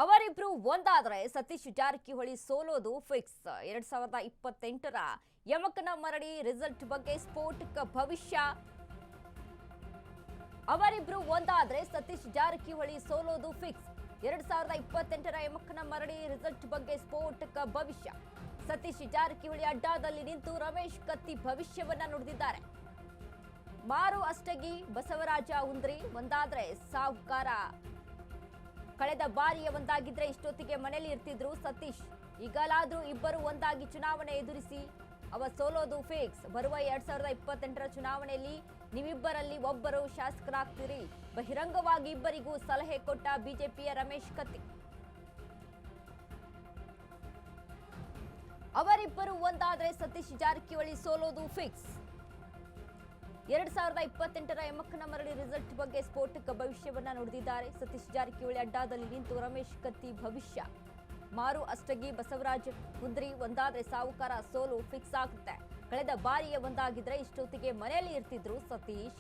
ಅವರಿಬ್ರು ಒಂದಾದ್ರೆ ಸತೀಶ್ ಜಾರಕಿಹೊಳಿ ಸೋಲೋದು ಫಿಕ್ಸ್. 2028ರ ಯಮಕನ ಮರಡಿ ರಿಸಲ್ಟ್ ಬಗ್ಗೆ ಸ್ಫೋಟಕ ಭವಿಷ್ಯ. ಅವರಿಬ್ರು ಒಂದಾದ್ರೆ ಸತೀಶ್ ಜಾರಕಿಹೊಳಿ ಸೋಲೋದು ಫಿಕ್ಸ್. 2028ರ ಯಮಕನ ಮರಡಿ ರಿಸಲ್ಟ್ ಬಗ್ಗೆ ಸ್ಫೋಟಕ ಭವಿಷ್ಯ. ಸತೀಶ್ ಜಾರಕಿಹೊಳಿ ಅಡ್ಡಾದಲ್ಲಿ ನಿಂತು ರಮೇಶ್ ಕತ್ತಿ ಭವಿಷ್ಯವನ್ನ ನುಡಿದಿದ್ದಾರೆ. ಮಾರು ಅಷ್ಟಗಿ ಬಸವರಾಜ ಹುಂದ್ರಿ ಒಂದಾದ್ರೆ ಸಾವುಕಾರ. ಕಳೆದ ಬಾರಿಯ ಒಂದಾಗಿದ್ರೆ ಇಷ್ಟೊತ್ತಿಗೆ ಮನೆಯಲ್ಲಿ ಇರ್ತಿದ್ರು ಸತೀಶ್. ಈಗಲಾದ್ರೂ ಇಬ್ಬರು ಒಂದಾಗಿ ಚುನಾವಣೆ ಎದುರಿಸಿ ಅವ ಸೋಲೋದು ಫಿಕ್ಸ್. ಬರುವ 2028ರ ಚುನಾವಣೆಯಲ್ಲಿ ನೀವಿಬ್ಬರಲ್ಲಿ ಒಬ್ಬರು ಶಾಸಕರಾಗ್ತೀರಿ. ಬಹಿರಂಗವಾಗಿ ಇಬ್ಬರಿಗೂ ಸಲಹೆ ಕೊಟ್ಟ ಬಿಜೆಪಿಯ ರಮೇಶ್ ಕತ್ತಿ. ಅವರಿಬ್ಬರು ಒಂದಾದ್ರೆ ಸತೀಶ್ ಜಾರಕಿಹೊಳಿ ಸೋಲೋದು ಫಿಕ್ಸ್. 2028ರ ಯಮಕನ ಮರಡಿ ರಿಸಲ್ಟ್ ಬಗ್ಗೆ ಸ್ಫೋಟಕ ಭವಿಷ್ಯವನ್ನ ನುಡಿದಿದ್ದಾರೆ. ಸತೀಶ್ ಜಾರಕಿಹೊಳಿ ಅಡ್ಡಾದಲ್ಲಿ ನಿಂತು ರಮೇಶ್ ಕತ್ತಿ ಭವಿಷ್ಯ. ಮಾರು ಅಷ್ಟಗಿ ಬಸವರಾಜ ಹುಂದ್ರಿ ಒಂದಾದ್ರೆ ಸಾವುಕಾರ ಸೋಲು ಫಿಕ್ಸ್ ಆಗುತ್ತೆ. ಕಳೆದ ಬಾರಿಯ ಒಂದಾಗಿದ್ರೆ ಇಷ್ಟೊತ್ತಿಗೆ ಮನೆಯಲ್ಲಿ ಇರ್ತಿದ್ರು ಸತೀಶ್.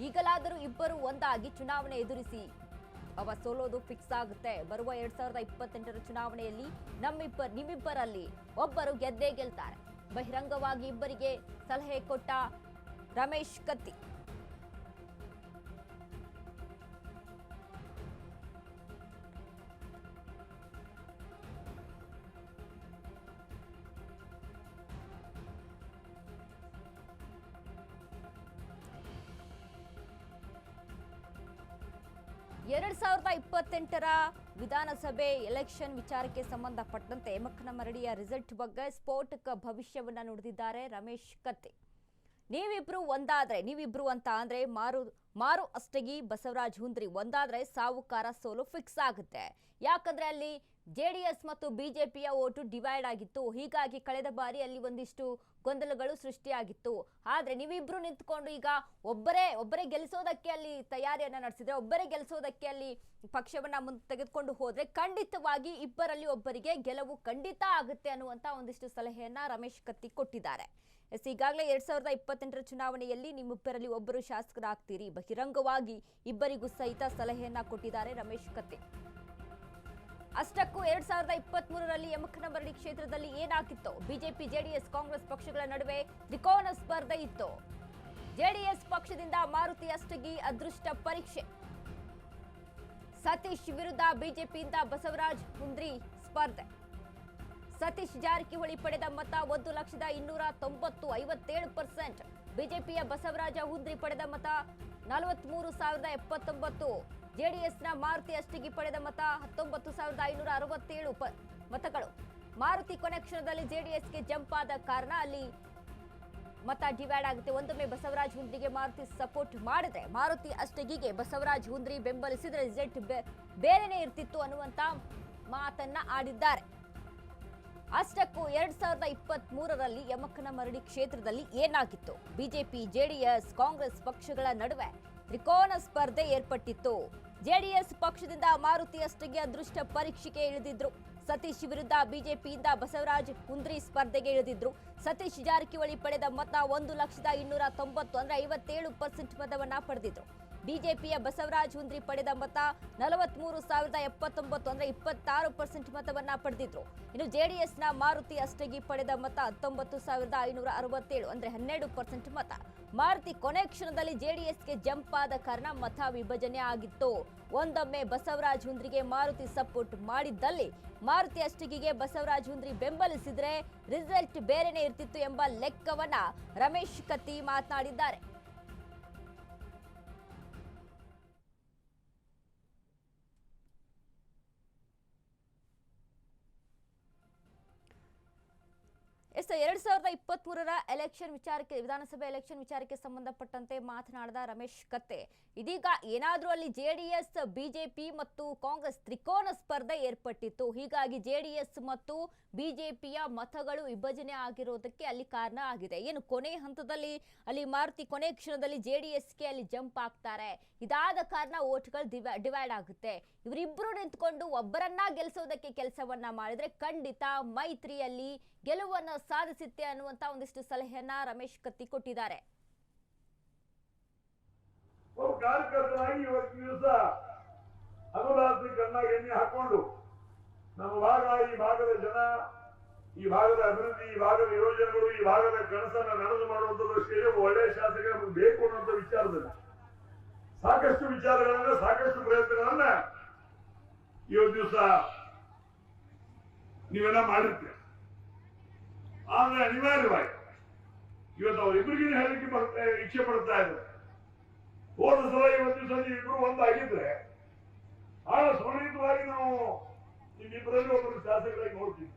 ಈಗಲಾದರೂ ಇಬ್ಬರು ಒಂದಾಗಿ ಚುನಾವಣೆ ಎದುರಿಸಿ ಅವ ಸೋಲೋದು ಫಿಕ್ಸ್ ಆಗುತ್ತೆ. ಬರುವ 2028ರ ಚುನಾವಣೆಯಲ್ಲಿ ನಿಮ್ಮಿಬ್ಬರಲ್ಲಿ ಒಬ್ಬರು ಗೆದ್ದೇ ಗೆಲ್ತಾರೆ. ಬಹಿರಂಗವಾಗಿ ಇಬ್ಬರಿಗೆ ಸಲಹೆ ಕೊಟ್ಟ ರಮೇಶ್ ಕತ್ತಿ. ಎರಡ್ 2028ರ ವಿಧಾನಸಭೆ ಎಲೆಕ್ಷನ್ ವಿಚಾರಕ್ಕೆ ಸಂಬಂಧಪಟ್ಟಂತೆ ಯಮಕನ ಮರಡಿಯ ರಿಸಲ್ಟ್ ಬಗ್ಗೆ ಸ್ಫೋಟಕ ಭವಿಷ್ಯವನ್ನ ನುಡಿದಿದ್ದಾರೆ ರಮೇಶ್ ಕತ್ತಿ. ನೀವಿಬ್ರು ಅಂತ ಅಂದ್ರೆ ಮಾರು ಅಷ್ಟಗಿ ಬಸವರಾಜ ಹುಂದ್ರಿ ಒಂದಾದ್ರೆ ಸಾವುಕಾರ ಸೋಲು ಫಿಕ್ಸ್ ಆಗುತ್ತೆ. ಯಾಕಂದ್ರೆ ಅಲ್ಲಿ ಜೆಡಿಎಸ್ ಮತ್ತು ಬಿಜೆಪಿಯ ಓಟು ಡಿವೈಡ್ ಆಗಿತ್ತು. ಹೀಗಾಗಿ ಕಳೆದ ಬಾರಿ ಅಲ್ಲಿ ಒಂದಿಷ್ಟು ಗೊಂದಲಗಳು ಸೃಷ್ಟಿಯಾಗಿತ್ತು. ಆದ್ರೆ ನೀವಿಬ್ರು ನಿಂತ್ಕೊಂಡು ಈಗ ಒಬ್ಬರೇ ಗೆಲ್ಲಿಸೋದಕ್ಕೆ ಅಲ್ಲಿ ತಯಾರಿಯನ್ನ ನಡೆಸಿದ್ರೆ, ಒಬ್ಬರೇ ಗೆಲ್ಲಿಸೋದಕ್ಕೆ ಅಲ್ಲಿ ಪಕ್ಷವನ್ನ ಮುಂದೆ ತೆಗೆದುಕೊಂಡು ಹೋದ್ರೆ ಖಂಡಿತವಾಗಿ ಇಬ್ಬರಲ್ಲಿ ಒಬ್ಬರಿಗೆ ಗೆಲುವು ಖಂಡಿತ ಆಗುತ್ತೆ ಅನ್ನುವಂತ ಒಂದಿಷ್ಟು ಸಲಹೆಯನ್ನ ರಮೇಶ್ ಕತ್ತಿ ಕೊಟ್ಟಿದ್ದಾರೆ. ಈಗಾಗಲೇ 2028ರ ಚುನಾವಣೆಯಲ್ಲಿ ನಿಮ್ಮಿಬ್ಬರಲ್ಲಿ ಒಬ್ಬರು ಶಾಸಕರಾಗ್ತೀರಿ. ಬಹಿರಂಗವಾಗಿ ಇಬ್ಬರಿಗೂ ಸಹಿತ ಸಲಹೆಯನ್ನ ಕೊಟ್ಟಿದ್ದಾರೆ ರಮೇಶ್ ಕತ್ತಿ. ಅಷ್ಟಕ್ಕೂ 2023ರಲ್ಲಿ ಯಮಕನ ಮರಡಿ ಕ್ಷೇತ್ರದಲ್ಲಿ ಏನಾಗಿತ್ತು? ಬಿಜೆಪಿ ಜೆಡಿಎಸ್ ಕಾಂಗ್ರೆಸ್ ಪಕ್ಷಗಳ ನಡುವೆ ತ್ರಿಕೋನ ಸ್ಪರ್ಧೆ ಇತ್ತು. ಜೆಡಿಎಸ್ ಪಕ್ಷದಿಂದ ಮಾರುತಿ ಅಷ್ಟಗಿ ಅದೃಷ್ಟ ಪರೀಕ್ಷೆ. ಸತೀಶ್ ವಿರುದ್ಧ ಬಿಜೆಪಿಯಿಂದ ಬಸವರಾಜ ಹುಂದ್ರಿ ಸ್ಪರ್ಧೆ. ಸತೀಶ್ ಜಾರಕಿಹೊಳಿ ಪಡೆದ ಮತ 1,290 57%. ಬಿಜೆಪಿಯ ಬಸವರಾಜ ಹುಂದ್ರಿ ಪಡೆದ ಮತ 43,079. ಜೆಡಿಎಸ್ನ ಮಾರುತಿ ಅಷ್ಟಗಿ ಪಡೆದ ಮತ 19,567 ಮತಗಳು. ಮಾರುತಿ ಕೊನೆ ಕ್ಷಣದಲ್ಲಿ ಜೆಡಿಎಸ್ಗೆ ಜಂಪ್ ಆದ ಕಾರಣ ಅಲ್ಲಿ ಮತ ಡಿವೈಡ್ ಆಗುತ್ತೆ. ಒಂದೊಮ್ಮೆ ಬಸವರಾಜ ಹುಂದ್ರಿಗೆ ಮಾರುತಿ ಸಪೋರ್ಟ್ ಮಾಡಿದ್ರೆ, ಮಾರುತಿ ಅಷ್ಟಗಿಗೆ ಬಸವರಾಜ ಹುಂದ್ರಿ ಬೆಂಬಲಿಸಿದ್ರೆ ರಿಸಲ್ಟ್ ಬೇರೆನೇ ಇರ್ತಿತ್ತು ಅನ್ನುವಂತ ಮಾತನ್ನ ಆಡಿದ್ದಾರೆ. ಅಷ್ಟಕ್ಕೂ 2023ರಲ್ಲಿ ಯಮಕನ ಮರಡಿ ಕ್ಷೇತ್ರದಲ್ಲಿ ಏನಾಗಿತ್ತು? ಬಿಜೆಪಿ ಜೆಡಿಎಸ್ ಕಾಂಗ್ರೆಸ್ ಪಕ್ಷಗಳ ನಡುವೆ ತ್ರಿಕೋನ ಸ್ಪರ್ಧೆ ಏರ್ಪಟ್ಟಿತ್ತು. ಜೆಡಿಎಸ್ ಪಕ್ಷದಿಂದ ಮಾರುತಿ ಅಷ್ಟಗಿ ಅದೃಷ್ಟ ಪರೀಕ್ಷೆಗೆ ಇಳಿದಿದ್ರು. ಸತೀಶ್ ವಿರುದ್ಧ ಬಿಜೆಪಿಯಿಂದ ಬಸವರಾಜ ಹುಂದ್ರಿ ಸ್ಪರ್ಧೆಗೆ ಇಳಿದಿದ್ರು. ಸತೀಶ್ ಜಾರಕಿಹೊಳಿ ಪಡೆದ ಮತ 1,290 ಅಂದ್ರೆ 57% ಮತವನ್ನ ಪಡೆದಿದ್ರು. ಬಿಜೆಪಿಯ ಬಸವರಾಜ ಹುಂದ್ರಿ ಪಡೆದ ಮತ 43,079 ಅಂದ್ರೆ 26% ಮತವನ್ನ ಪಡೆದಿದ್ರು. ಇನ್ನು ಜೆಡಿಎಸ್ನ ಮಾರುತಿ ಅಷ್ಟಗಿ ಪಡೆದ ಮತ 19,567 ಅಂದ್ರೆ 12% ಮತ. ಮಾರುತಿ ಕೊನೆ ಕ್ಷಣದಲ್ಲಿ ಜೆಡಿಎಸ್ಗೆ ಜಂಪ್ ಆದ ಕಾರಣ ಮತ ವಿಭಜನೆ ಆಗಿತ್ತು. ಒಂದೊಮ್ಮೆ ಬಸವರಾಜ ಹುಂದ್ರಿಗೆ ಮಾರುತಿ ಸಪೋರ್ಟ್ ಮಾಡಿದ್ದಲ್ಲಿ, ಮಾರುತಿ ಅಷ್ಟಗಿಗೆ ಬಸವರಾಜ ಹುಂದ್ರಿ ಬೆಂಬಲಿಸಿದ್ರೆ ರಿಸಲ್ಟ್ ಬೇರೆನೇ ಇರ್ತಿತ್ತು ಎಂಬ ಲೆಕ್ಕವನ್ನ ರಮೇಶ್ ಕತ್ತಿ ಮಾತನಾಡಿದ್ದಾರೆ. ಎಸ್ 2023ರ ಎಲೆಕ್ಷನ್ ವಿಚಾರಕ್ಕೆ, ವಿಧಾನಸಭೆ ಎಲೆಕ್ಷನ್ ವಿಚಾರಕ್ಕೆ ಸಂಬಂಧಪಟ್ಟಂತೆ ಮಾತನಾಡಿದ ರಮೇಶ್ ಕತ್ತಿ, ಇದೀಗ ಏನಾದ್ರೂ ಅಲ್ಲಿ ಜೆಡಿಎಸ್ ಬಿಜೆಪಿ ಮತ್ತು ಕಾಂಗ್ರೆಸ್ ತ್ರಿಕೋನ ಸ್ಪರ್ಧೆ ಏರ್ಪಟ್ಟಿತ್ತು. ಹೀಗಾಗಿ ಜೆಡಿಎಸ್ ಮತ್ತು ಬಿಜೆಪಿಯ ಮತಗಳು ವಿಭಜನೆ ಆಗಿರೋದಕ್ಕೆ ಅಲ್ಲಿ ಕಾರಣ ಆಗಿದೆ. ಏನು ಕೊನೆ ಹಂತದಲ್ಲಿ ಅಲ್ಲಿ ಮಾರುತಿ ಕೊನೆ ಕ್ಷಣದಲ್ಲಿ ಜೆಡಿಎಸ್ಗೆ ಅಲ್ಲಿ ಜಂಪ್ ಆಗ್ತಾರೆ. ಇದಾದ ಕಾರಣ ಓಟ್ಗಳು ಡಿವೈಡ್ ಆಗುತ್ತೆ. ಇವರಿಬ್ರು ನಿಂತ್ಕೊಂಡು ಒಬ್ಬರನ್ನ ಗೆಲ್ಲಿಸೋದಕ್ಕೆ ಕೆಲಸವನ್ನ ಮಾಡಿದ್ರೆ ಖಂಡಿತ ಮೈತ್ರಿಯಲ್ಲಿ ಗೆಲುವನ್ನ ಸಾಧಿಸುತ್ತೆ ಅನ್ನುವಂತ ಒಂದಿಷ್ಟು ಸಲಹೆಯನ್ನ ರಮೇಶ್ ಕತ್ತಿ ಕೊಟ್ಟಿದ್ದಾರೆ. ಕಾರ್ಯಕರ್ತರಾಗಿ ಇವತ್ತು ದಿವಸ ಹಗಲಾತ್ರಿ ಕಣ್ಣಾಗ ಎಣ್ಣೆ ಹಾಕೊಂಡು ನಮ್ಮ ಭಾಗ, ಈ ಭಾಗದ ಜನ, ಈ ಭಾಗದ ಅಭಿವೃದ್ಧಿ, ಈ ಭಾಗದ ಯೋಜನೆಗಳು, ಈ ಭಾಗದ ಕನಸನ್ನ ನಡೆದು ಮಾಡುವಂತ ದೃಷ್ಟಿಯಲ್ಲಿ ಒಳ್ಳೆಯ ಶಾಸಕ ನಮಗೆ ಬೇಕು ಅನ್ನುವಂಥ ವಿಚಾರದಲ್ಲಿ ಸಾಕಷ್ಟು ವಿಚಾರಗಳನ್ನ, ಸಾಕಷ್ಟು ಪ್ರಯತ್ನಗಳನ್ನ ಇವತ್ತು ದಿವಸ ನೀವೆಲ್ಲ ಮಾಡಿರ್ತೀರ. ಆದ್ರೆ ಅನಿವಾರ್ಯವಾಗಿ ಇವತ್ತು ಅವರಿಬ್ಬರಿಗಿನ ಹೇಳಲಿಕ್ಕೆ ಇಚ್ಛೆ ಪಡ್ತಾ ಇದ್ದಾರೆ. ಹೋದ ಸಲ ಇವತ್ತು ದಿವಸ ನೀವಿಬ್ರು ಒಂದಾಗಿದ್ರೆ ಬಹಳ ಸುರಳಿತವಾಗಿ ನಾವು ನಿಮ್ಮಿಬ್ಬರಲ್ಲಿ ಒಬ್ಬರು ಶಾಸಕರಾಗಿ ನೋಡ್ತೀವಿ.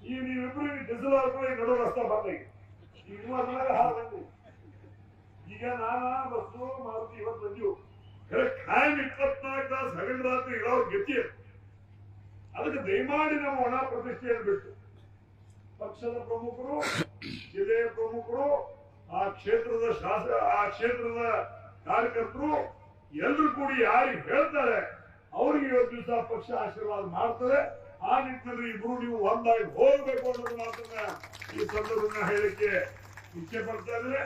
ಈ ನೀವಿಬ್ಬರು ಡಿಸಲ್ ನಡು ರಸ್ತೆ ಬಂದಾಗಿ ಈಗ ಬಂದಿ. ಈಗ ನಾನಾ ಬಸ್ಸು ಮಾರುತಿ ಇವತ್ತು ಬಂದಿವು ಖಾಯಂ 24 ತಾಸು ಹಗಲು ರಾತ್ರಿ ಇರೋರು ಗತಿ. ಅದಕ್ಕೆ ದಯಮಾಡಿ ನಮ್ಮ ಒಣ ಪ್ರತಿಷ್ಠೆಯನ್ನು ಬಿಟ್ಟು ಪಕ್ಷದ ಪ್ರಮುಖರು, ಜಿಲ್ಲೆಯ ಪ್ರಮುಖರು, ಆ ಕ್ಷೇತ್ರದ ಕಾರ್ಯಕರ್ತರು ಎಲ್ಲರೂ ಕೂಡಿ ಯಾರಿಗೆ ಹೇಳ್ತಾರೆ ಅವ್ರಿಗೆ ಇವತ್ತು ದಿವಸ ಪಕ್ಷ ಆಶೀರ್ವಾದ ಮಾಡ್ತಾರೆ. ಆ ನಿಟ್ಟಿನಲ್ಲಿ ಇಬ್ರು ನೀವು ಒಂದಾಗಿ ಹೋಗ್ಬೇಕು ಅನ್ನೋದು ಮಾತನ್ನ ಈ ಸಂದರ್ಭನ ಹೇಳಲಿಕ್ಕೆ ಇಚ್ಛೆ ಪಡ್ತಾ ಇದ್ರೆ.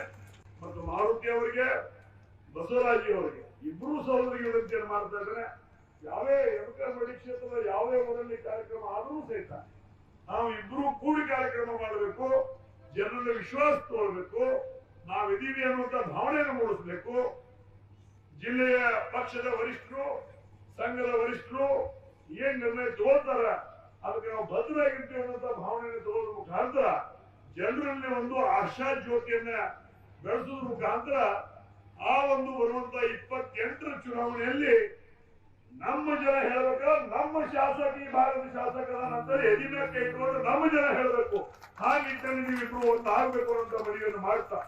ಮತ್ತು ಮಾರುತಿ ಅವರಿಗೆ, ಬಸವರಾಜಿ ಅವರಿಗೆ ಇಬ್ರು ಸಹೋದರಿಗೆ ವಿನಂತಿಯನ್ನು ಮಾಡ್ತಾ ಇದ್ದಾರೆ. ಯಾವೇ ಎಮಕರ್ಮಡಿ ಕ್ಷೇತ್ರದ ಯಾವುದೇ ಊರಲ್ಲಿ ಕಾರ್ಯಕ್ರಮ ಆದರೂ ಸಹಿತ ನಾವು ಇಬ್ರು ಕೂಡಿ ಕಾರ್ಯಕ್ರಮ ಮಾಡಬೇಕು, ಜನರಲ್ಲಿ ವಿಶ್ವಾಸ ತೋರಬೇಕು, ನಾವಿದೀವಿ ಅನ್ನುವಂತ ಭಾವನೆಯನ್ನು ಮೂಡಿಸಬೇಕು. ಜಿಲ್ಲೆಯ ಪಕ್ಷದ ವರಿಷ್ಠರು, ಸಂಘದ ವರಿಷ್ಠರು ಏನ್ ನಿರ್ಣಯ ತಗೋತಾರ ಅದಕ್ಕೆ ನಾವು ಭದ್ರಾಗಿರ್ತೀವಿ ಅನ್ನುವಂತ ಭಾವನೆಯನ್ನು ತಗೊಳ್ಳೋದ್ರ ಮುಖಾಂತರ ಜನರಲ್ಲಿ ಒಂದು ಆಶಾ ಜ್ಯೋತಿಯನ್ನ ಬೆಳೆಸೋದ್ರ ಮುಖಾಂತರ ಆ ಒಂದು ಬರುವಂತ 28ರ ಚುನಾವಣೆಯಲ್ಲಿ ನಮ್ಮ ಜನ ಹೇಳ್ಬೇಕ, ನಮ್ಮ ಶಾಸಕ ಈ ಭಾಗದ ಶಾಸಕರ ನಂತರ ಎದಿನ ಕೈ ಇಟ್ಕೊಂಡು ನಮ್ಮ ಜನ ಹೇಳ್ಬೇಕು. ಆ ನಿಟ್ಟಿನಲ್ಲಿ ನೀವಿಬ್ರು ಒಂದು ಆಗ್ಬೇಕು ಅನ್ನೋ ಮನವಿಯನ್ನು ಮಾಡ್ತಾ